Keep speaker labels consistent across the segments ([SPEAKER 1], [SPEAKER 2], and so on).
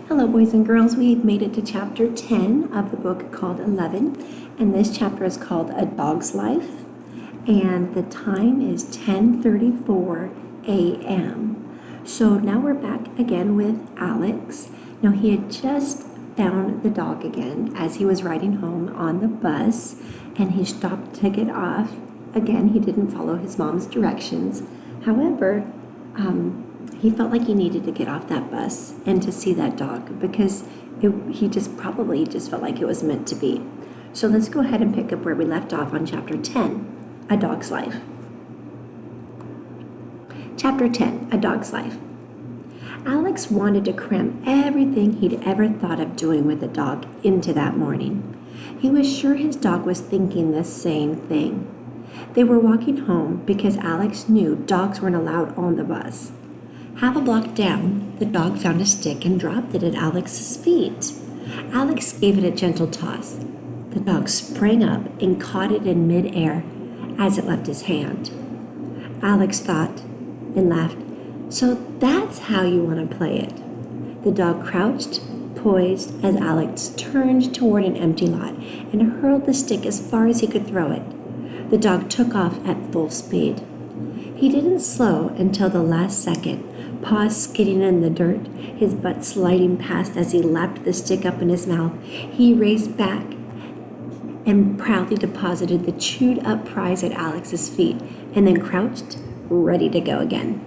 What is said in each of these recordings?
[SPEAKER 1] Hello, boys and girls. We've made it to chapter 10 of the book called 11, and this chapter is called A Dog's Life, and the time is 10:34 a.m. So now we're back again with Alex. Now he had just found the dog again as he was riding home on the bus, and he stopped to get off. Again, he didn't follow his mom's directions. However, he felt like he needed to get off that bus and to see that dog because he just felt like it was meant to be. So let's go ahead and pick up where we left off on chapter 10, A Dog's Life. Chapter 10, A Dog's Life. Alex wanted to cram everything he'd ever thought of doing with the dog into that morning. He was sure his dog was thinking the same thing. They were walking home because Alex knew dogs weren't allowed on the bus. Half a block down, the dog found a stick and dropped it at Alex's feet. Alex gave it a gentle toss. The dog sprang up and caught it in midair as it left his hand. Alex thought and laughed, "So that's how you want to play it." The dog crouched, poised, as Alex turned toward an empty lot and hurled the stick as far as he could throw it. The dog took off at full speed. He didn't slow until the last second, paws skidding in the dirt, his butt sliding past as he lapped the stick up in his mouth. He raced back and proudly deposited the chewed-up prize at Alex's feet and then crouched, ready to go again.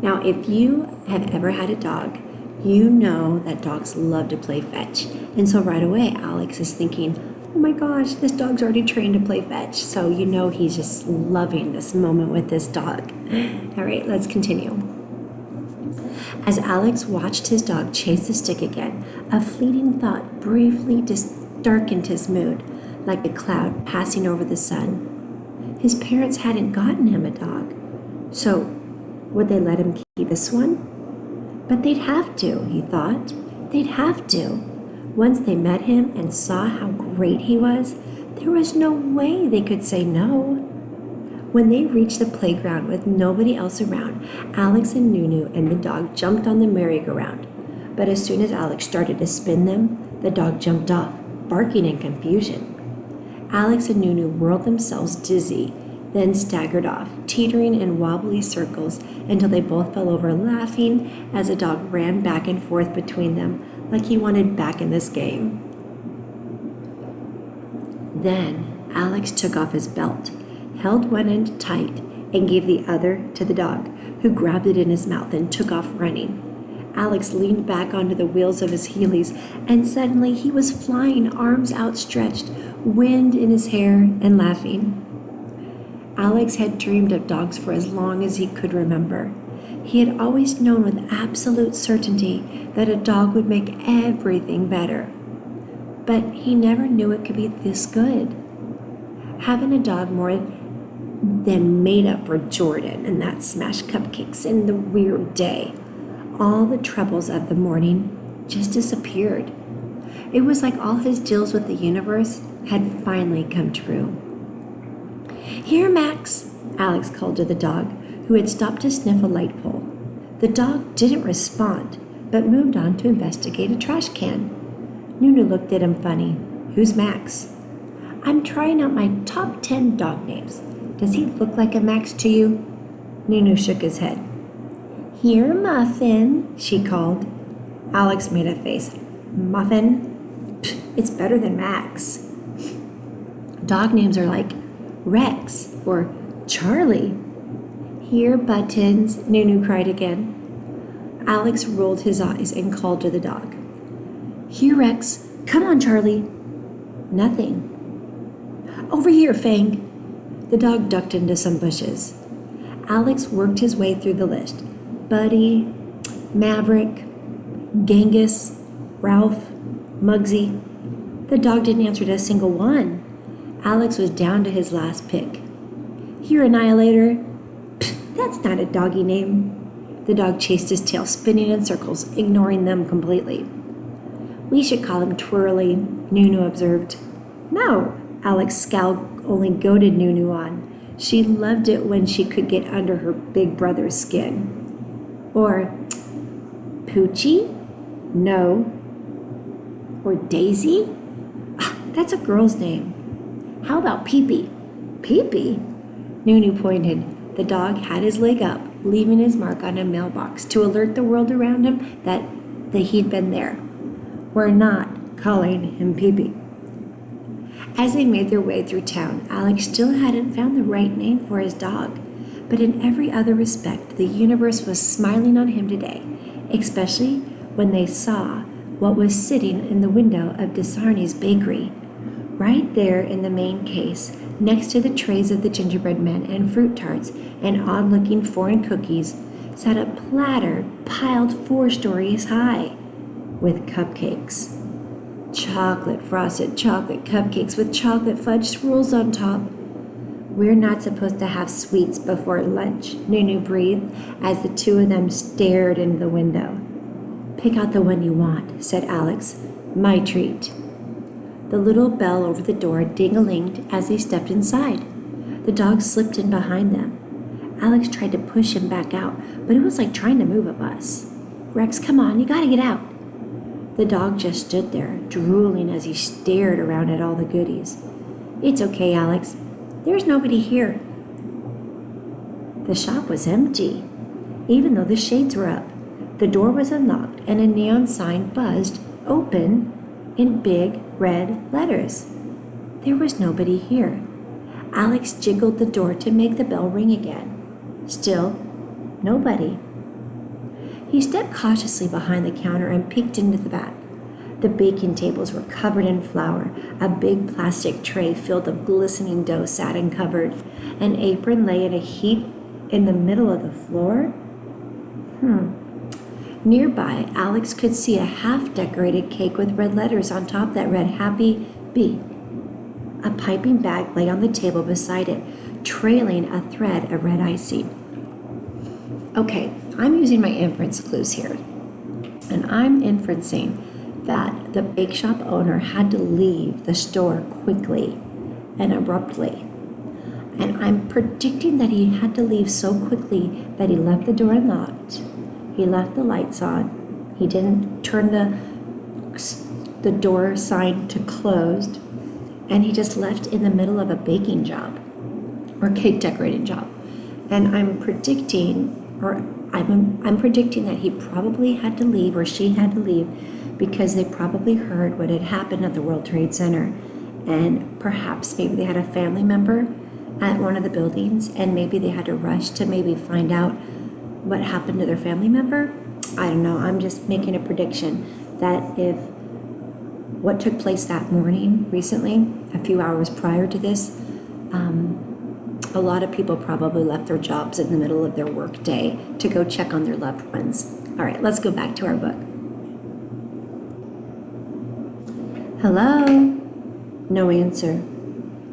[SPEAKER 1] Now, if you have ever had a dog, you know that dogs love to play fetch. And so right away, Alex is thinking, oh my gosh, this dog's already trained to play fetch. So you know he's just loving this moment with this dog. All right, let's continue. As Alex watched his dog chase the stick again, a fleeting thought briefly darkened his mood, like a cloud passing over the sun. His parents hadn't gotten him a dog, so would they let him keep this one? But they'd have to, he thought. They'd have to. Once they met him and saw how great he was, there was no way they could say no. When they reached the playground with nobody else around, Alex and Nunu and the dog jumped on the merry-go-round. But as soon as Alex started to spin them, the dog jumped off, barking in confusion. Alex and Nunu whirled themselves dizzy, then staggered off, teetering in wobbly circles until they both fell over laughing as the dog ran back and forth between them like he wanted back in this game. Then Alex took off his belt, held one end tight, and gave the other to the dog, who grabbed it in his mouth and took off running. Alex leaned back onto the wheels of his Heelys, and suddenly he was flying, arms outstretched, wind in his hair, and laughing. Alex had dreamed of dogs for as long as he could remember. He had always known with absolute certainty that a dog would make everything better. But he never knew it could be this good. Having a dog more than made up for Jordan and that smashed cupcakes and the weird day. All the troubles of the morning just disappeared. It was like all his deals with the universe had finally come true. "Here, Max," Alex called to the dog, who had stopped to sniff a light pole. The dog didn't respond, but moved on to investigate a trash can. Nunu looked at him funny. "Who's Max?" "I'm trying out my top 10 dog names. Does he look like a Max to you?" Nunu shook his head. "Here, Muffin," she called. Alex made a face. "Muffin? Pfft, it's better than Max." Dog names are like Rex or Charlie. "Here, Buttons," Nunu cried again. Alex rolled his eyes and called to the dog. "Here, Rex. Come on, Charlie." Nothing. "Over here, Fang." The dog ducked into some bushes. Alex worked his way through the list. Buddy, Maverick, Genghis, Ralph, Muggsy. The dog didn't answer to a single one. Alex was down to his last pick. "Here, Annihilator." "Pfft, that's not a doggy name." The dog chased his tail, spinning in circles, ignoring them completely. "We should call him Twirly," Nunu observed. "No," Alex scowled, only goaded Nunu on. She loved it when she could get under her big brother's skin. Or Poochie? No. Or Daisy? Ah, that's a girl's name. How about Peepee? Peepee? Nunu pointed. The dog had his leg up, leaving his mark on a mailbox to alert the world around him that he'd been there. We're not calling him Peepee. As they made their way through town, Alex still hadn't found the right name for his dog. But in every other respect, the universe was smiling on him today, especially when they saw what was sitting in the window of Desarney's bakery. Right there in the main case, next to the trays of the gingerbread men and fruit tarts and odd-looking foreign cookies, sat a platter piled 4 stories high with cupcakes. Frosted chocolate cupcakes with chocolate fudge swirls on top. We're not supposed to have sweets before lunch, Nunu breathed as the 2 of them stared into the window. Pick out the one you want, said Alex. My treat. The little bell over the door ding-a-linged as they stepped inside. The dog slipped in behind them. Alex tried to push him back out, but it was like trying to move a bus. Rex, come on, you gotta get out. The dog just stood there, drooling as he stared around at all the goodies. It's okay, Alex. There's nobody here. The shop was empty, even though the shades were up. The door was unlocked and a neon sign buzzed open in big red letters. There was nobody here. Alex jiggled the door to make the bell ring again. Still, nobody. He stepped cautiously behind the counter and peeked into the back. The baking tables were covered in flour. A big plastic tray filled with glistening dough sat uncovered. An apron lay in a heap in the middle of the floor. Nearby, Alex could see a half-decorated cake with red letters on top that read Happy Bee. A piping bag lay on the table beside it, trailing a thread of red icing. Okay, I'm using my inference clues here. And I'm inferencing that the bake shop owner had to leave the store quickly and abruptly. And I'm predicting that he had to leave so quickly that he left the door unlocked. He left the lights on. He didn't turn the door sign to closed. And he just left in the middle of a baking job or cake decorating job. And I'm predicting that he probably had to leave or she had to leave because they probably heard what had happened at the World Trade Center. And perhaps maybe they had a family member at one of the buildings and maybe they had to rush to maybe find out what happened to their family member. I don't know. I'm just making a prediction that if what took place that morning recently, a few hours prior to this, a lot of people probably left their jobs in the middle of their work day to go check on their loved ones. All right, let's go back to our book. Hello? No answer.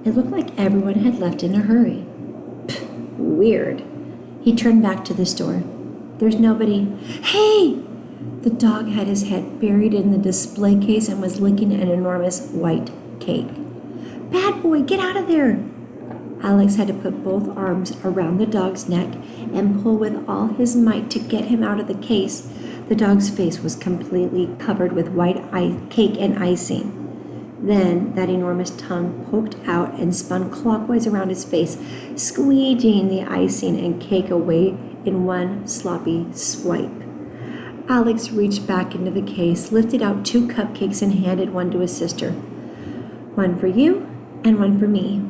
[SPEAKER 1] It looked like everyone had left in a hurry. Weird. He turned back to the store. There's nobody. Hey! The dog had his head buried in the display case and was licking an enormous white cake. Bad boy, get out of there! Alex had to put both arms around the dog's neck and pull with all his might to get him out of the case. The dog's face was completely covered with white cake and icing. Then that enormous tongue poked out and spun clockwise around his face, squeegeeing the icing and cake away in one sloppy swipe. Alex reached back into the case, lifted out 2 cupcakes and handed one to his sister. One for you and one for me.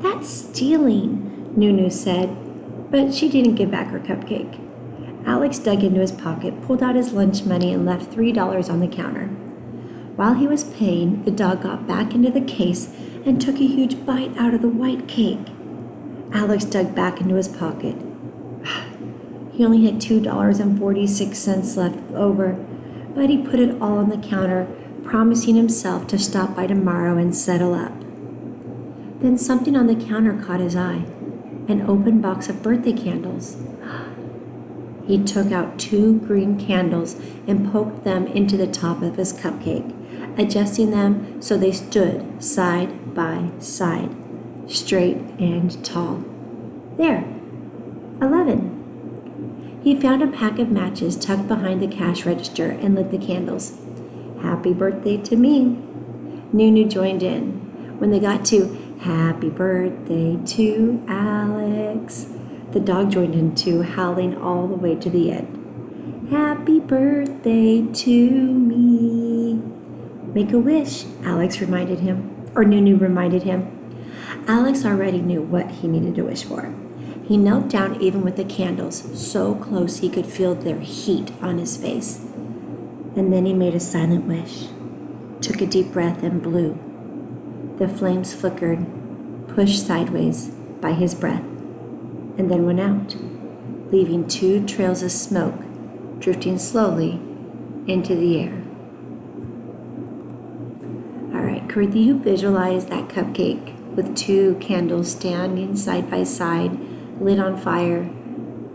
[SPEAKER 1] That's stealing, Nunu said, but she didn't give back her cupcake. Alex dug into his pocket, pulled out his lunch money, and left $3 on the counter. While he was paying, the dog got back into the case and took a huge bite out of the white cake. Alex dug back into his pocket. He only had $2.46 left over, but he put it all on the counter, promising himself to stop by tomorrow and settle up. Then something on the counter caught his eye, an open box of birthday candles. He took out 2 green candles and poked them into the top of his cupcake, adjusting them so they stood side by side, straight and tall. There, 11. He found a pack of matches tucked behind the cash register and lit the candles. Happy birthday to me. Nunu joined in. When they got to happy birthday to Alex, the dog joined in too, howling all the way to the end. Happy birthday to me. Make a wish, Alex reminded him, or Nunu reminded him. Alex already knew what he needed to wish for. He knelt down even with the candles, so close he could feel their heat on his face. And then he made a silent wish, took a deep breath and blew. The flames flickered, pushed sideways by his breath, and then went out, leaving 2 trails of smoke drifting slowly into the air. All right, could you visualize that cupcake with 2 candles standing side by side, lit on fire,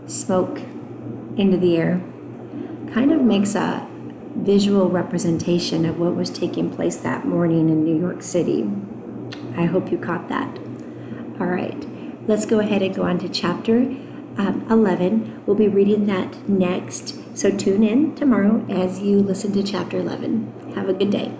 [SPEAKER 1] smoke into the air? Kind of makes a visual representation of what was taking place that morning in New York City. I hope you caught that. All right, let's go ahead and go on to chapter 11. We'll be reading that next, so tune in tomorrow as you listen to chapter 11. Have a good day.